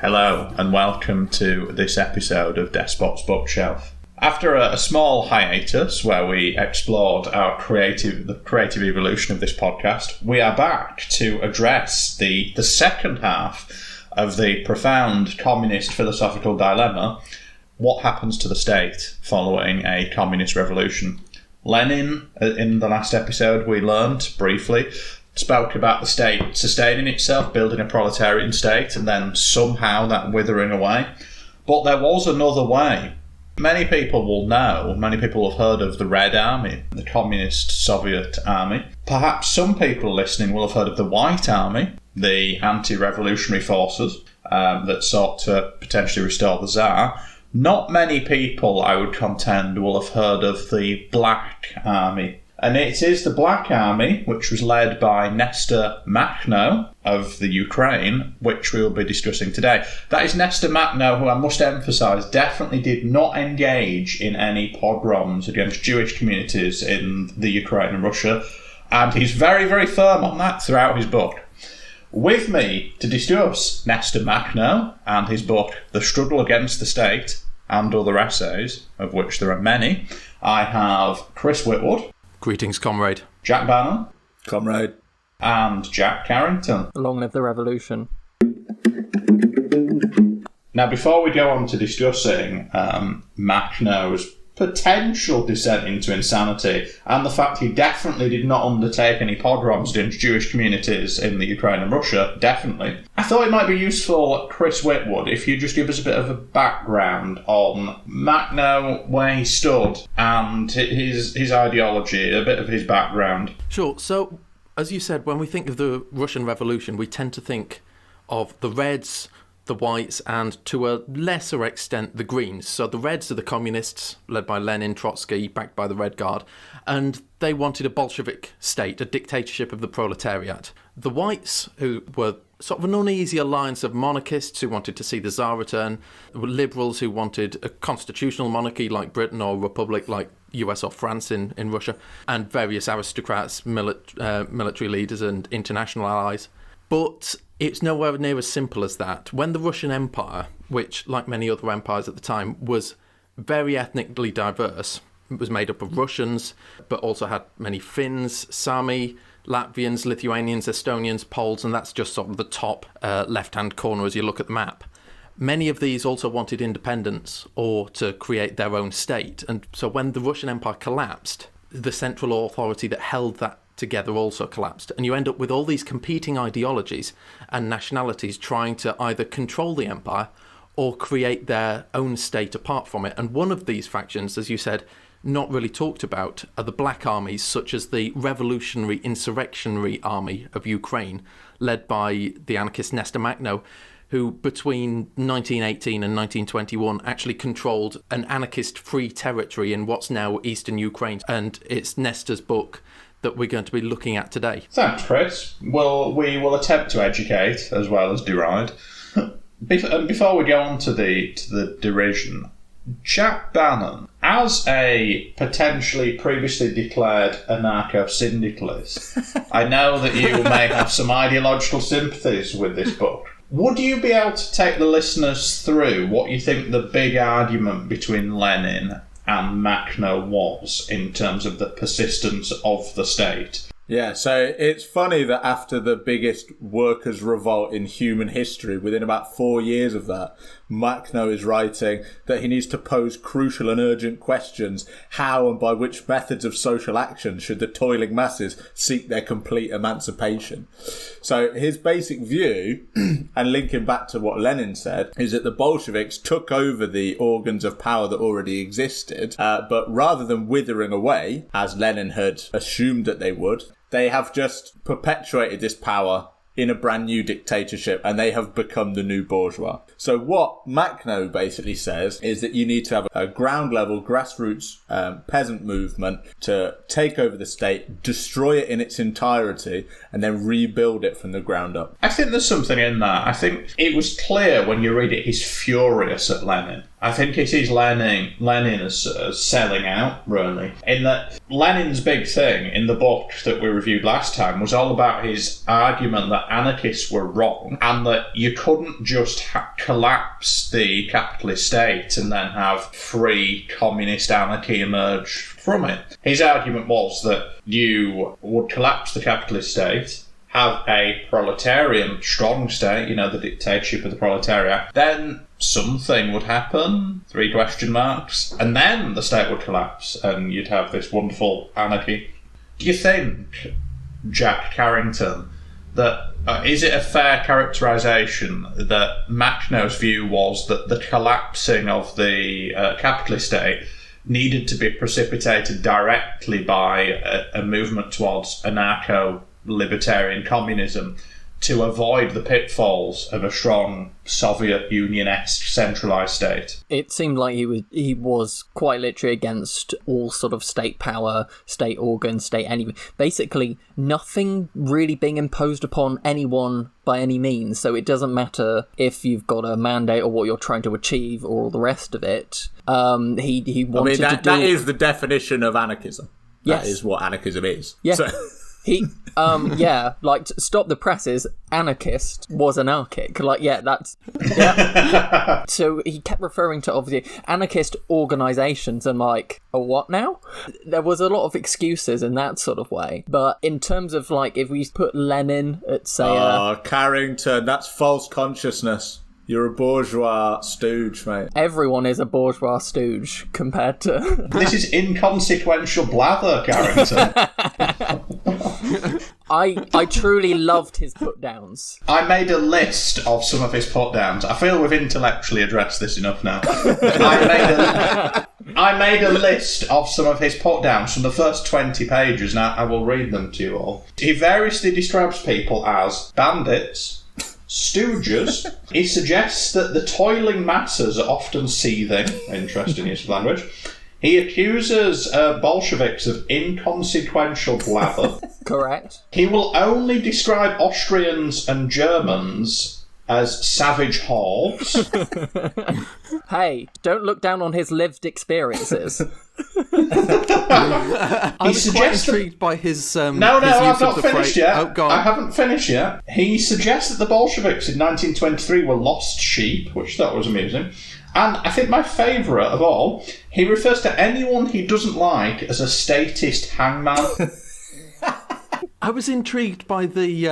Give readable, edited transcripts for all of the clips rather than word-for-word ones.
Hello and welcome to this episode of Despot's Bookshelf. After a small hiatus where we explored the creative evolution of this podcast, we are back to address the second half of the profound communist philosophical dilemma: what happens to the state following a communist revolution? Lenin, in the last episode, we learned briefly, spoke about the state sustaining itself, building a proletarian state, and then somehow that withering away. But there was another way. Many people will know, many people have heard of the Red Army, the communist Soviet army. Perhaps some people listening will have heard of the White Army, the anti-revolutionary forces that sought to potentially restore the Tsar. Not many people, I would contend, will have heard of the Black Army. And it is the Black Army, which was led by Nestor Makhno of the Ukraine, which we will be discussing today. That is Nestor Makhno, who I must emphasise definitely did not engage in any pogroms against Jewish communities in the Ukraine and Russia, and he's very, very firm on that throughout his book. With me to discuss Nestor Makhno and his book, The Struggle Against the State, and other essays, of which there are many, I have Chris Whitwood. Greetings, comrade. Jack Bannon. Comrade. And Jack Carrington. Long live the revolution. Now, before we go on to discussing Makhno's potential descent into insanity and the fact he definitely did not undertake any pogroms against Jewish communities in the Ukraine and Russia, definitely, I thought it might be useful, Chris Whitwood, if you just give us a bit of a background on Makhno, where he stood, and his ideology, a bit of his background. Sure. So, as you said, when we think of the Russian Revolution, we tend to think of the Reds, the Whites, and to a lesser extent the Greens. So the Reds are the communists, led by Lenin, Trotsky, backed by the Red Guard, and they wanted a Bolshevik state, a dictatorship of the proletariat. The Whites, who were sort of an uneasy alliance of monarchists who wanted to see the Tsar return, liberals who wanted a constitutional monarchy like Britain or a republic like US or France in Russia, and various aristocrats, military leaders and international allies. But it's nowhere near as simple as that. When the Russian Empire, which, like many other empires at the time, was very ethnically diverse, it was made up of Russians, but also had many Finns, Sami, Latvians, Lithuanians, Estonians, Poles, and that's just sort of the top left-hand corner as you look at the map. Many of these also wanted independence or to create their own state. And so when the Russian Empire collapsed, the central authority that held that together also collapsed, and you end up with all these competing ideologies and nationalities trying to either control the empire or create their own state apart from it. And one of these factions, as you said, not really talked about, are the Black Armies, such as the Revolutionary Insurrectionary Army of Ukraine, led by the anarchist Nestor Makhno, who between 1918 and 1921 actually controlled an anarchist-free territory in what's now eastern Ukraine. And it's Nestor's book that we're going to be looking at today. Thanks, Chris. Well, we will attempt to educate as well as deride. Before we go on to the derision, Jack Bannon, as a potentially previously declared anarcho-syndicalist, I know that you may have some ideological sympathies with this book. Would you be able to take the listeners through what you think the big argument between Lenin and Makhno was in terms of the persistence of the state? Yeah, so it's funny that after the biggest workers' revolt in human history, within about 4 years of that, Makhno is writing that he needs to pose crucial and urgent questions. How and by which methods of social action should the toiling masses seek their complete emancipation? So his basic view, and linking back to what Lenin said, is that the Bolsheviks took over the organs of power that already existed, but rather than withering away, as Lenin had assumed that they would, they have just perpetuated this power in a brand new dictatorship, and they have become the new bourgeois. So what Makhno basically says is that you need to have a ground level grassroots peasant movement to take over the state, destroy it in its entirety, and then rebuild it from the ground up. I think there's something in that. I think it was clear when you read it, he's furious at Lenin. I think it is Lenin as selling out, really. In that Lenin's big thing in the book that we reviewed last time was all about his argument that that anarchists were wrong and that you couldn't just collapse the capitalist state and then have free communist anarchy emerge from it. His argument was that you would collapse the capitalist state, have a proletarian strong state, the dictatorship of the proletariat, then something would happen, 3 question marks, and then the state would collapse and you'd have this wonderful anarchy. Do you think, Jack Carrington, that is it a fair characterisation that Makhno's view was that the collapsing of the capitalist state needed to be precipitated directly by a movement towards anarcho-libertarian communism to avoid the pitfalls of a strong Soviet Union-esque centralised state? It seemed like he was quite literally against all sort of state power, state organs, state anything. Basically, nothing really being imposed upon anyone by any means. So it doesn't matter if you've got a mandate or what you're trying to achieve or all the rest of it. He wanted to do... That is the definition of anarchism. Yes. That is what anarchism is. Yeah. So... Stop the presses, anarchist was anarchic. So he kept referring to, obviously, anarchist organisations and what now? There was a lot of excuses in that sort of way. But in terms of, if we put Lenin at, say... Carrington, that's false consciousness. You're a bourgeois stooge, mate. Everyone is a bourgeois stooge compared to... This is inconsequential blather, Carrington. I truly loved his put-downs. I made a list of some of his put-downs. I feel we've intellectually addressed this enough now. I made a list of some of his put-downs from the first 20 pages. Now, I will read them to you all. He variously describes people as bandits, stooges. He suggests that the toiling masses are often seething. Interesting use of language. He accuses Bolsheviks of inconsequential blather. Correct. He will only describe Austrians and Germans as savage hordes. Hey, don't look down on his lived experiences. I was quite intrigued by his No, his I've use not of the finished phrase. yet. Oh, go on. I haven't finished yet. He suggests that the Bolsheviks in 1923 were lost sheep, which I thought was amusing. And I think my favourite of all, he refers to anyone he doesn't like as a statist hangman. I was intrigued by the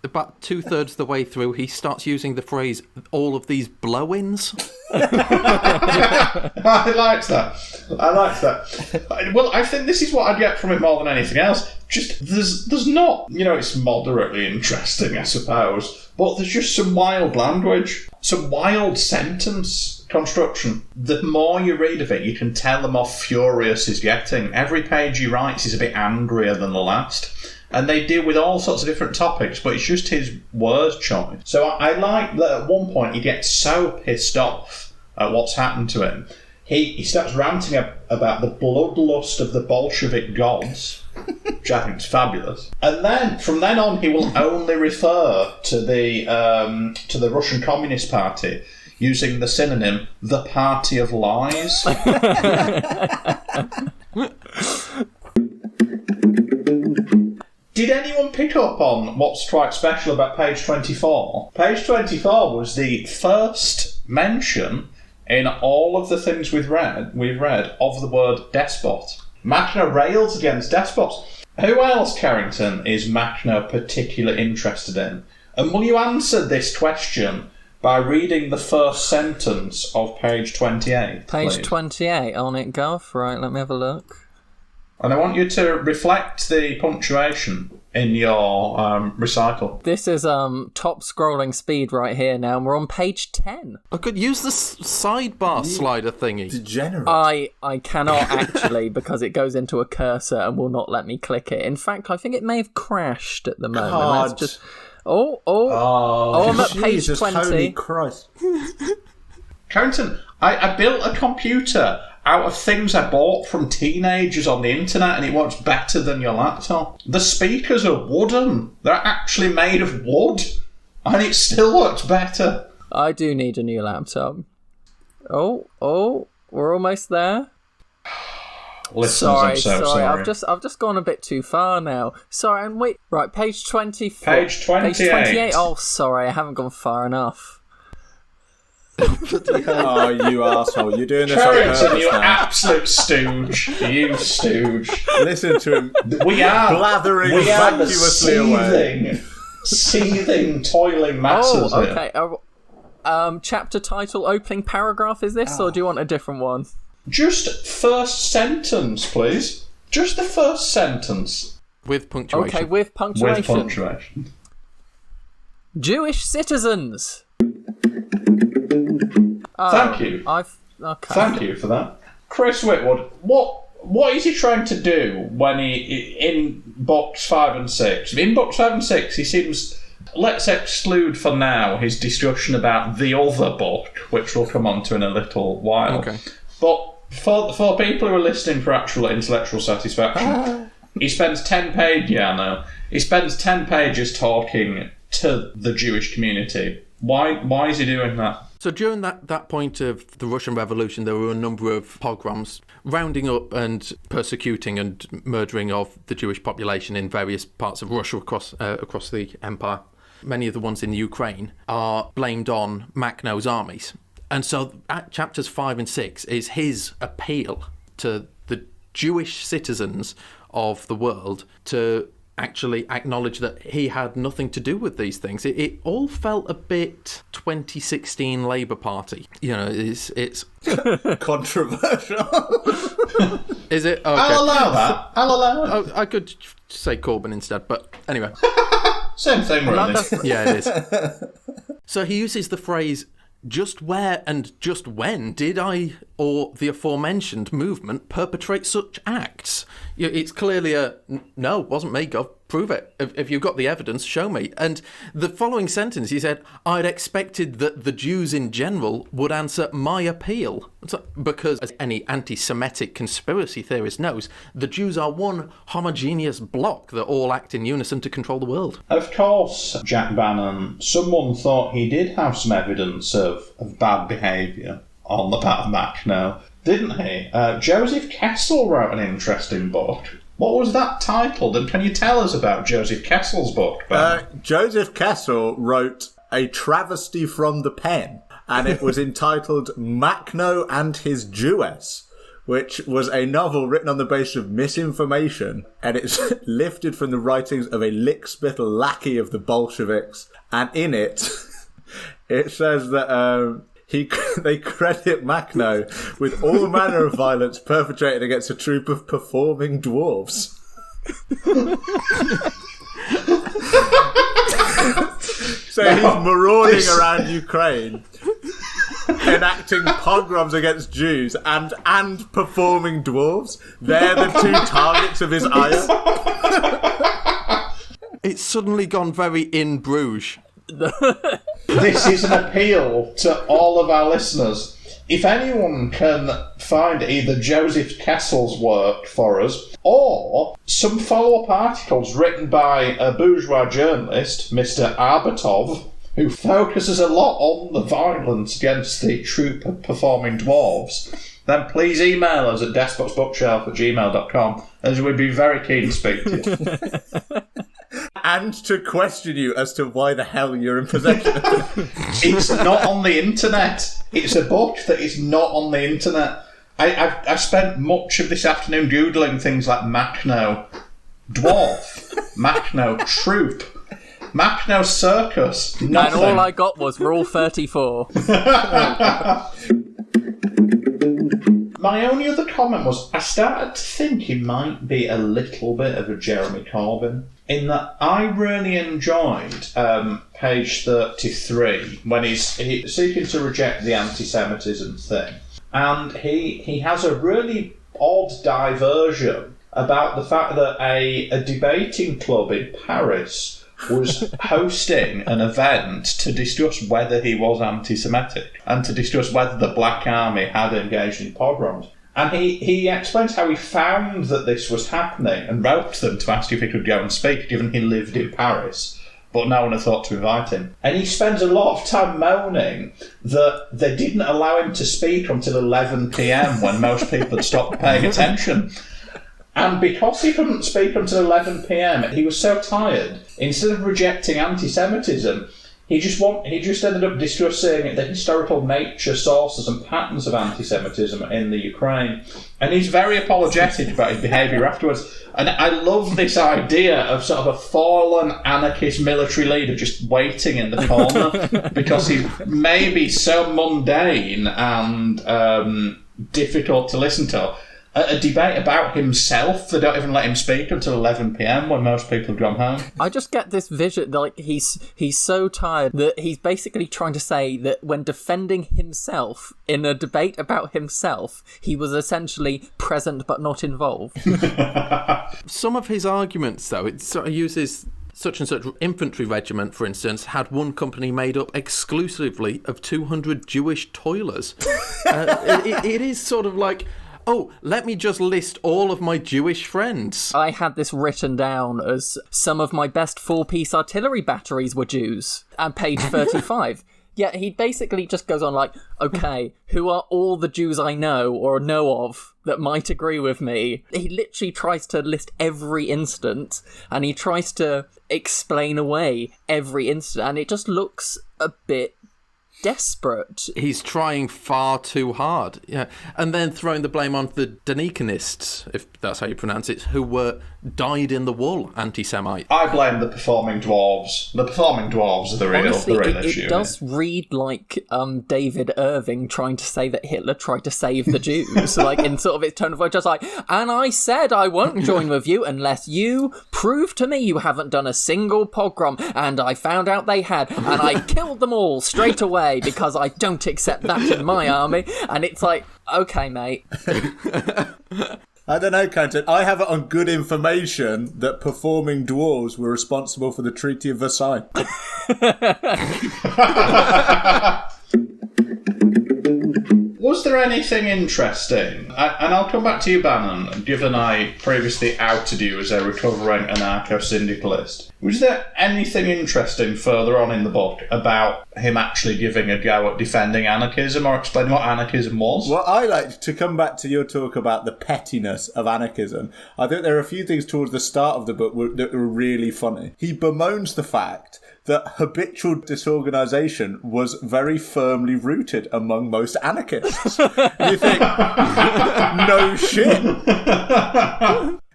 about 2/3 of the way through, he starts using the phrase "all of these blow-ins." I liked that. Well, I think this is what I get from it more than anything else. Just there's not, it's moderately interesting, I suppose, but there's just some wild language, some wild sentence construction. The more you read of it, you can tell the more furious he's getting. Every page he writes is a bit angrier than the last. And they deal with all sorts of different topics, but it's just his word choice. So I like that at one point he gets so pissed off at what's happened to him. He starts ranting about the bloodlust of the Bolshevik gods, which I think is fabulous. And then, from then on, he will only refer to the Russian Communist Party using the synonym, the Party of Lies. Did anyone pick up on what's quite special about page 24? Page 24 was the first mention in all of the things we've read of the word despot. Makhno rails against despots. Who else, Carrington, is Makhno particularly interested in? And will you answer this question by reading the first sentence of page 28, Page please? 28 on it, Garth. Right, let me have a look. And I want you to reflect the punctuation in your recital. This is top scrolling speed right here now, and we're on page 10. I could use the sidebar slider thingy. Degenerate. I cannot actually, because it goes into a cursor and will not let me click it. In fact, I think it may have crashed at the moment. God. Let's just... Oh, I'm at page Jesus, 20. holy Christ. Carrington, I built a computer out of things I bought from teenagers on the internet, and it works better than your laptop. The speakers are wooden. They're actually made of wood, and it still works better. I do need a new laptop. Oh, we're almost there. Listeners, I'm so sorry. I've just gone a bit too far now. Sorry, and wait. Right, page 24. Page 28. Page 28. Oh, sorry, I haven't gone far enough. Oh, you asshole. You're doing this on Carrington, purpose you now. absolute stooge. You stooge. Listen to him We are blathering the vacuously away. seething, toiling masses Oh, here. okay. Chapter title, opening paragraph is this, or do you want a different one? Just first sentence, please. Just the first sentence. With punctuation. Okay, with punctuation. With punctuation. Jewish citizens. Thank you. Okay. Thank you for that. Chris Whitwood, what is he trying to do when he in books 5 and 6? In books 5 and 6, he seems. Let's exclude for now his discussion about the other book, which we'll come on to in a little while. Okay. But for people who are listening for actual intellectual satisfaction, he spends 10 pages talking to the Jewish community. Why is he doing that? So during that point of the Russian Revolution, there were a number of pogroms rounding up and persecuting and murdering of the Jewish population in various parts of Russia across the empire. Many of the ones in the Ukraine are blamed on Makhno's armies. And so at chapters 5 and 6 is his appeal to the Jewish citizens of the world to actually acknowledge that he had nothing to do with these things. It all felt a bit 2016 Labour Party. You know, it's Controversial. Is it? Okay. I'll allow it. I could say Corbyn instead, but anyway. Same thing, really. Yeah, it is. So he uses the phrase, just where and just when did I or the aforementioned movement perpetrate such acts? It's clearly no, it wasn't me, Gov. Prove it. If you've got the evidence, show me. And the following sentence, he said, I'd expected that the Jews in general would answer my appeal. Because, as any anti-Semitic conspiracy theorist knows, the Jews are one homogeneous block that all act in unison to control the world. Of course, Jack Bannon, someone thought he did have some evidence of bad behaviour on the part of Makhno, didn't he? Joseph Kessel wrote an interesting book. What was that titled? And can you tell us about Joseph Kessel's book, Ben? Joseph Kessel wrote A Travesty from the Pen, and it was entitled Makhno and His Jewess, which was a novel written on the basis of misinformation, and it's lifted from the writings of a lick-spittle lackey of the Bolsheviks, and in it, it says that they credit Makhno with all manner of violence perpetrated against a troupe of performing dwarves. So he's marauding around Ukraine, enacting pogroms against Jews and performing dwarves. They're the two targets of his ire. It's suddenly gone very in Bruges. This is an appeal to all of our listeners. If anyone can find either Joseph Kessel's work for us or some follow-up articles written by a bourgeois journalist, Mr. Arbatov, who focuses a lot on the violence against the troupe of performing dwarves, then please email us at despotsbookshelf@gmail.com, as we'd be very keen to speak to you. And to question you as to why the hell you're in possession of it. It's not on the internet. It's a book that is not on the internet. I spent much of this afternoon Googling things like Makhno dwarf, Makhno troupe, Makhno circus. Nothing. And all I got was Rule 34. My only other comment was I started to think he might be a little bit of a Jeremy Corbyn, in that I really enjoyed page 33 when he's seeking to reject the anti-Semitism thing. And he has a really odd diversion about the fact that a debating club in Paris was hosting an event to discuss whether he was anti-Semitic and to discuss whether the Black Army had engaged in pogroms. And he explains how he found that this was happening and wrote them to ask if he could go and speak, given he lived in Paris. but no one had thought to invite him. And he spends a lot of time moaning that they didn't allow him to speak until 11 p.m. when most people had stopped paying attention. And because he couldn't speak until 11 p.m, he was so tired, instead of rejecting anti-Semitism, he just ended up discussing the historical nature, sources and patterns of anti-Semitism in the Ukraine. And he's very apologetic about his behaviour afterwards. And I love this idea of sort of a fallen anarchist military leader just waiting in the corner because he's maybe so mundane and difficult to listen to. A debate about himself. They don't even let him speak until 11 p.m. when most people have gone home. I just get this vision, like he's so tired that he's basically trying to say that when defending himself in a debate about himself, he was essentially present but not involved. Some of his arguments, though, it sort of uses such and such infantry regiment, for instance, had one company made up exclusively of 200 Jewish toilers. It is sort of like, oh, let me just list all of my Jewish friends. I had this written down as some of my best 4-piece artillery batteries were Jews, at page 35. Yeah, he basically just goes on like, okay, who are all the Jews I know or know of that might agree with me? He literally tries to list every instance, and he tries to explain away every instance, and it just looks a bit desperate. He's trying far too hard, yeah, and then throwing the blame on the Denikinists, if that's how you pronounce it, who were dyed-in-the-wool anti-Semite. I blame the performing dwarves. The performing dwarves are the real issue. It does read like David Irving trying to say that Hitler tried to save the Jews, like in sort of its tone of voice, just like, and I said I won't join with you unless you prove to me you haven't done a single pogrom, and I found out they had, and I killed them all straight away because I don't accept that in my army. And it's like, okay, mate. I don't know, Quentin. I have it on good information that performing dwarves were responsible for the Treaty of Versailles. Was there anything interesting? And I'll come back to you, Bannon, given I previously outed you as a recovering anarcho-syndicalist. Was there anything interesting further on in the book about him actually giving a go at defending anarchism or explaining what anarchism was? Well, I like to come back to your talk about the pettiness of anarchism. I think there are a few things towards the start of the book that were really funny. He bemoans the fact that habitual disorganisation was very firmly rooted among most anarchists. And you think, no shit.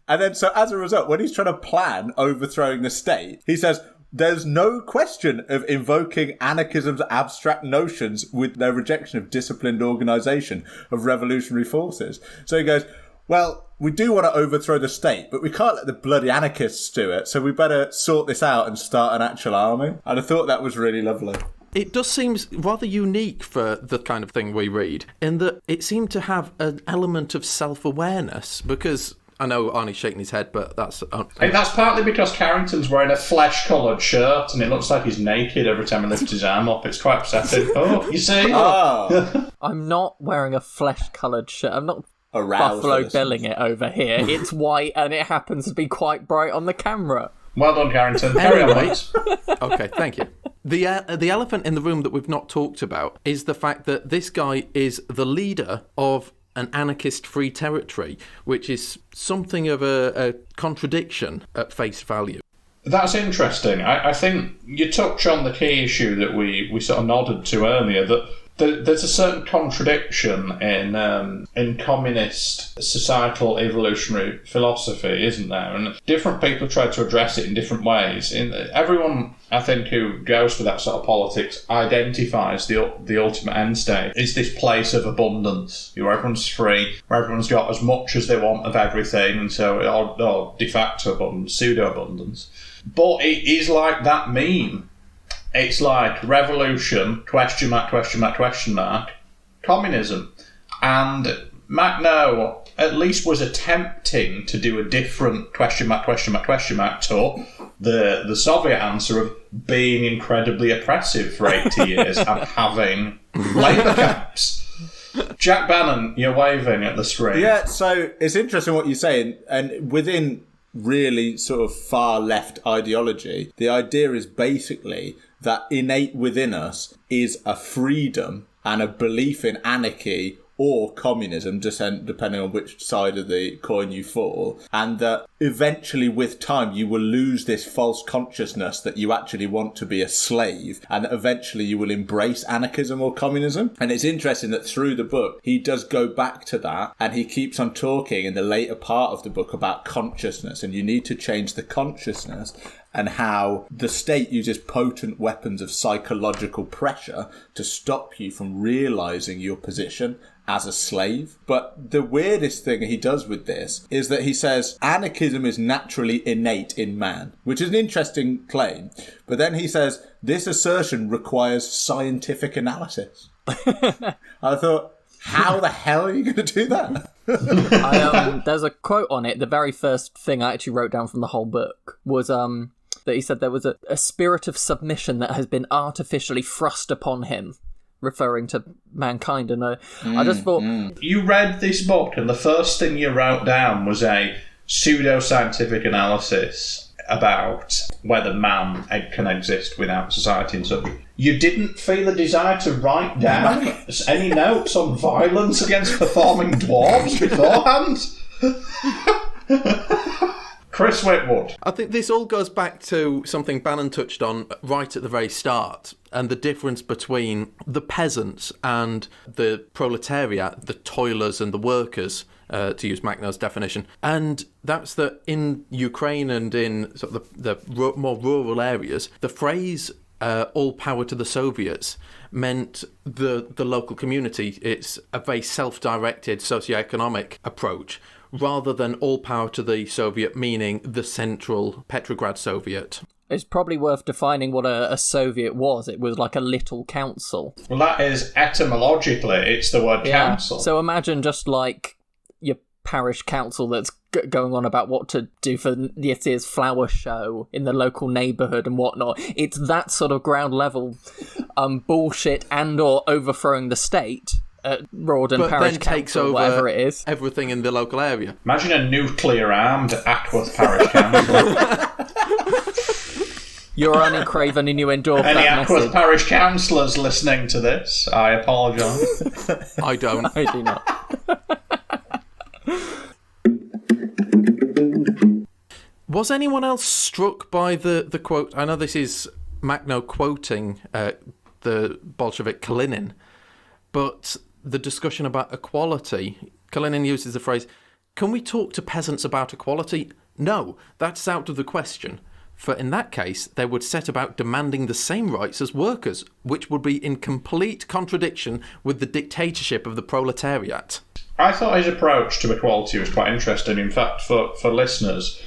And then, so as a result, when he's trying to plan overthrowing the state, he says, there's no question of invoking anarchism's abstract notions with their rejection of disciplined organisation of revolutionary forces. So he goes, well, we do want to overthrow the state, but we can't let the bloody anarchists do it, so we better sort this out and start an actual army. And I thought that was really lovely. It does seem rather unique for the kind of thing we read, in that it seemed to have an element of self-awareness, because I know Arnie's shaking his head, but that's... And that's partly because Carrington's wearing a flesh-coloured shirt, and it looks like he's naked every time he lifts his arm up. It's quite upsetting. Oh, you see? Oh. I'm not wearing a flesh-coloured shirt. I'm not Aroused Buffalo Billing it over here. It's white, and it happens to be quite bright on the camera. Well done, Carrington. Carry on, mate. Okay, thank you. The elephant in the room that we've not talked about is the fact that this guy is the leader of an anarchist free territory, which is something of a contradiction at face value. That's interesting. I think you touch on the key issue that we sort of nodded to earlier, that there's a certain contradiction in communist societal evolutionary philosophy, isn't there? And different people try to address it in different ways. Everyone, I think, who goes for that sort of politics identifies the ultimate end state. It's this place of abundance, where everyone's free, where everyone's got as much as they want of everything, and so or de facto abundance, pseudo-abundance. But it is like that meme. It's like revolution, question mark, communism. And Makhno at least was attempting to do a different question mark to the Soviet answer of being incredibly oppressive for 80 years and having labour camps. Jack Bannon, you're waving at the screen. Yeah, so it's interesting what you're saying, and within really sort of far left ideology. The idea is basically that innate within us is a freedom and a belief in anarchy or communism, depending on which side of the coin you fall, and that eventually with time you will lose this false consciousness that you actually want to be a slave, and that eventually you will embrace anarchism or communism. And it's interesting that through the book he does go back to that, and he keeps on talking in the later part of the book about consciousness, and you need to change the consciousness, and how the state uses potent weapons of psychological pressure to stop you from realising your position as a slave. But the weirdest thing he does with this is that he says anarchism is naturally innate in man, which is an interesting claim. But then he says this assertion requires scientific analysis. I thought, how the hell are you going to do that? There's a quote on it. The very first thing I actually wrote down from the whole book was that he said there was a spirit of submission that has been artificially thrust upon him, referring to mankind. And I just thought... You read this book and the first thing you wrote down was a pseudo-scientific analysis about whether man can exist without society and such. You didn't feel a desire to write down any notes on violence against performing dwarves beforehand? Chris Whitwood. I think this all goes back to something Bannon touched on right at the very start, and the difference between the peasants and the proletariat, the toilers and the workers, to use Makhno's definition. And that's that in Ukraine and in sort of the more rural areas, the phrase all power to the Soviets meant the local community. It's a very self-directed socioeconomic approach, rather than all power to the Soviet, meaning the central Petrograd Soviet. It's probably worth defining what a Soviet was. It was like a little council. Well, that is etymologically, it's the word council. So imagine just like your parish council that's going on about what to do for this year's flower show in the local neighbourhood and whatnot. It's that sort of ground level bullshit and or overthrowing the state at Rawdon Parish then takes Council, over whatever it is. Everything in the local area. Imagine a nuclear-armed Ackworth Parish Council. You're Annie Craven and you endorse Any that Ackworth message. Parish councillors listening to this, I apologise. I don't. I do not. Was anyone else struck by the quote? I know this is Makhno quoting the Bolshevik Lenin, but the discussion about equality, Lenin uses the phrase, "Can we talk to peasants about equality? No, that's out of the question. For in that case, they would set about demanding the same rights as workers, which would be in complete contradiction with the dictatorship of the proletariat." I thought his approach to equality was quite interesting. In fact, for listeners,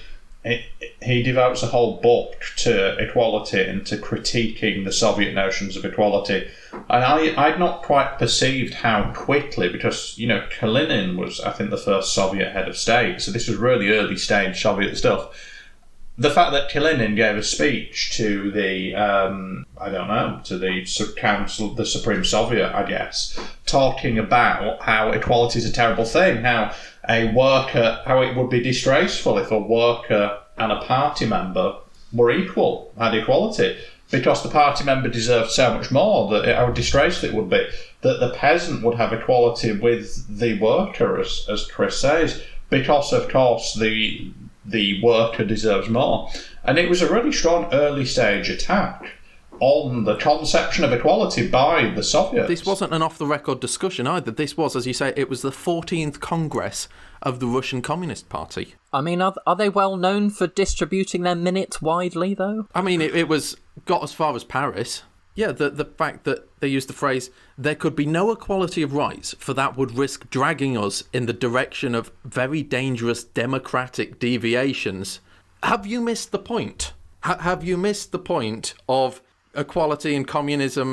he devotes a whole book to equality and to critiquing the Soviet notions of equality. And I'd not quite perceived how quickly, because, you know, Kalinin was, I think, the first Soviet head of state, so this was really early stage Soviet stuff. The fact that Kalinin gave a speech to the, to the council, the Supreme Soviet, I guess, talking about how equality is a terrible thing, how it would be disgraceful if a worker and a party member were equal, had equality, because the party member deserved so much more, that how disgraceful it would be, that the peasant would have equality with the worker, as Chris says, because, of course, the worker deserves more. And it was a really strong early stage attack on the conception of equality by the Soviets. This wasn't an off-the-record discussion either. This was, as you say, it was the 14th Congress of the Russian Communist Party. I mean, are they well known for distributing their minutes widely, though? I mean, it got as far as Paris. Yeah, the fact that they used the phrase, "There could be no equality of rights, for that would risk dragging us in the direction of very dangerous democratic deviations." Have you missed the point? Have you missed the point of equality and communism,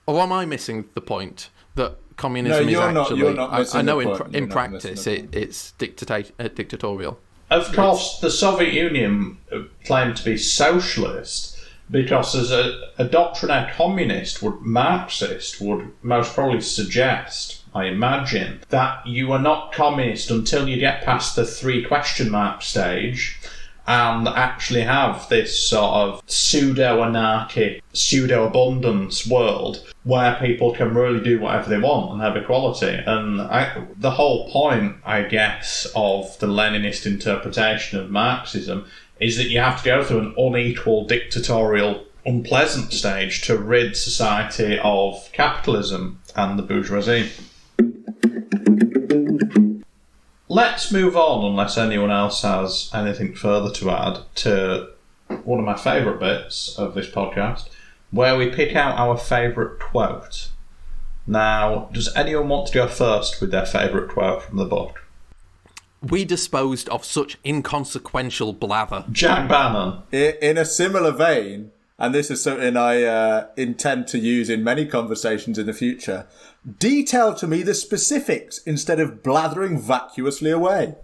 or am I missing the point that communism is actually... You're not missing I know the point. in practice it's dictatorial. Of course, the Soviet Union claimed to be socialist, because as a doctrinaire communist, Marxist would most probably suggest, I imagine, that you are not communist until you get past the 3 question mark stage and actually have this sort of pseudo-anarchic, pseudo-abundance world where people can really do whatever they want and have equality. And the whole point, I guess, of the Leninist interpretation of Marxism is that you have to go through an unequal, dictatorial, unpleasant stage to rid society of capitalism and the bourgeoisie. Let's move on, unless anyone else has anything further to add, to one of my favourite bits of this podcast, where we pick out our favourite quote. Now, does anyone want to go first with their favourite quote from the book? We disposed of such inconsequential blather. Jack Bannon. In a similar vein, and this is something I intend to use in many conversations in the future, detail to me the specifics instead of blathering vacuously away.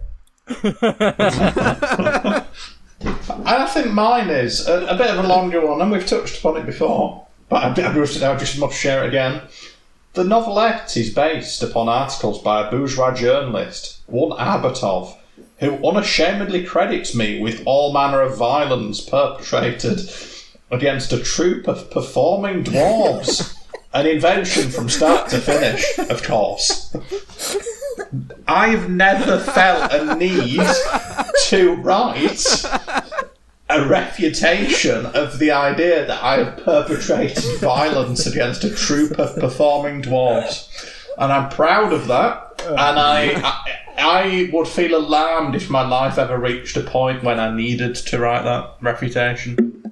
I think mine is a bit of a longer one, and we've touched upon it before, but I just must share it again. The novelette is based upon articles by a bourgeois journalist, one Abertov, who unashamedly credits me with all manner of violence perpetrated against a troupe of performing dwarves. An invention from start to finish, of course. I've never felt a need to write a refutation of the idea that I have perpetrated violence against a troupe of performing dwarves. And I'm proud of that. And I would feel alarmed if my life ever reached a point when I needed to write that refutation.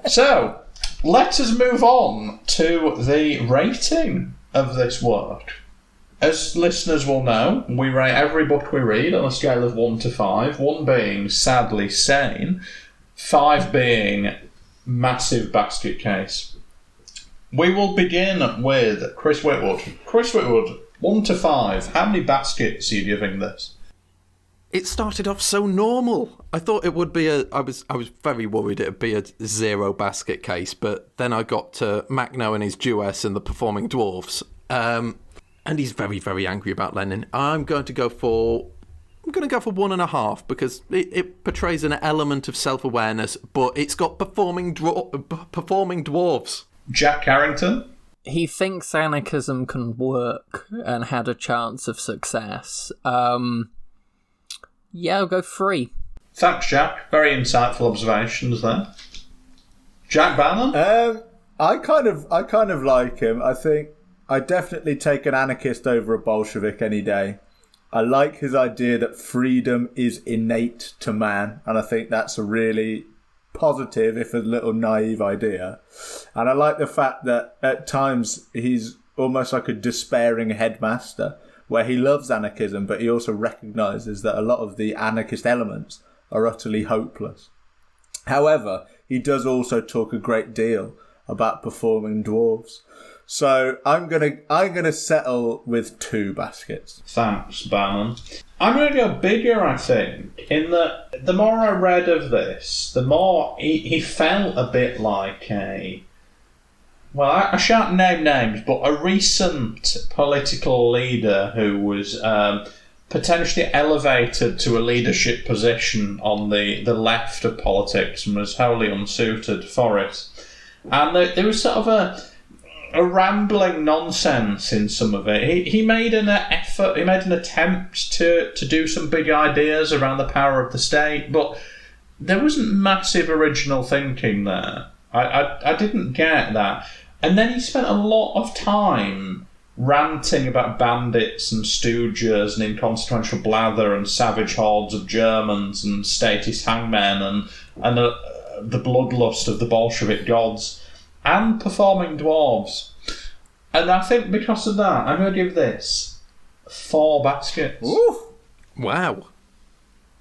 So, let us move on to the rating of this work. As listeners will know, we rate every book we read on a scale of 1 to 5, 1 being sadly sane, 5 being massive basket case. We will begin with Chris Whitwood. Chris Whitwood, 1 to 5, how many baskets are you giving this? It started off so normal. I thought it would be I was very worried it would be a 0 basket case, but then I got to Makhno and his Jewess and the performing dwarves. And he's very, very angry about Lenin. I'm going to go for 1.5 because it portrays an element of self-awareness, but it's got performing dwarves. Jack Carrington? He thinks anarchism can work and had a chance of success. Yeah, I'll go 3. Thanks, Jack. Very insightful observations there. Jack Bannon? I kind of like him. I think I'd definitely take an anarchist over a Bolshevik any day. I like his idea that freedom is innate to man, and I think that's a really positive, if a little naive idea. And I like the fact that at times he's almost like a despairing headmaster, where he loves anarchism, but he also recognises that a lot of the anarchist elements are utterly hopeless. However, he does also talk a great deal about performing dwarves. So I'm gonna settle with 2 baskets. Thanks, Bannon. I'm going to go bigger, I think, in that the more I read of this, the more he felt a bit like a... Well, I shan't name names, but a recent political leader who was potentially elevated to a leadership position on the left of politics and was wholly unsuited for it. And there was sort of a rambling nonsense in some of it. He made an effort, he made an attempt to do some big ideas around the power of the state, but there wasn't massive original thinking there. I didn't get that. And then he spent a lot of time ranting about bandits and stooges and inconsequential blather and savage hordes of Germans and statist hangmen and the bloodlust of the Bolshevik gods and performing dwarves. And I think because of that, I'm going to give this 4 baskets. Ooh. Wow.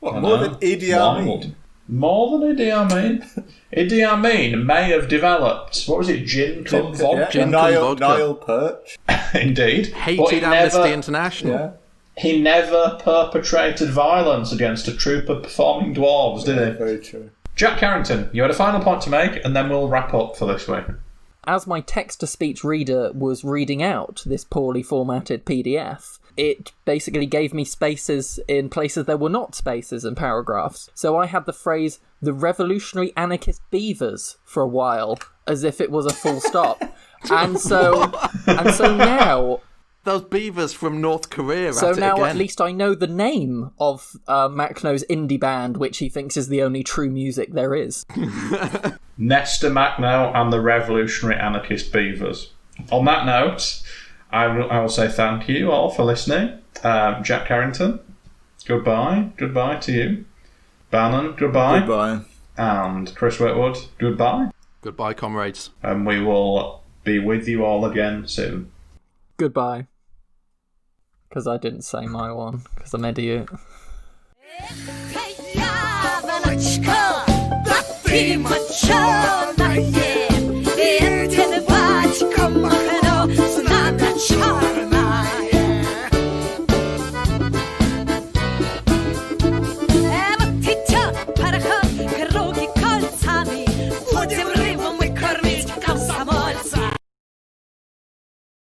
What, more than Idi Amin? More than Idi Amin. Idi Amin may have developed, what was it, gin cum vodka? Gin cum vodka. Niall Perch. Indeed. Hated Amnesty International. Yeah. He never perpetrated violence against a troupe of performing dwarves, did he? Very true. Jack Carrington, you had a final point to make, and then we'll wrap up for this week. as my text-to-speech reader was reading out this poorly formatted PDF, it basically gave me spaces in places there were not spaces in paragraphs. So I had the phrase, the revolutionary anarchist beavers, for a while, as if it was a full stop. And so now... Those beavers from North Korea. So now at least I know the name of Makhno's indie band, which he thinks is the only true music there is. Nestor Makhno and the Revolutionary Anarchist Beavers. On that note, I will say thank you all for listening. Jack Carrington, goodbye. Goodbye to you. Bannon, goodbye. Goodbye. And Chris Whitwood, goodbye. Goodbye, comrades. And we will be with you all again soon. Goodbye. Because I didn't say my one, because I'm an idiot. Hey,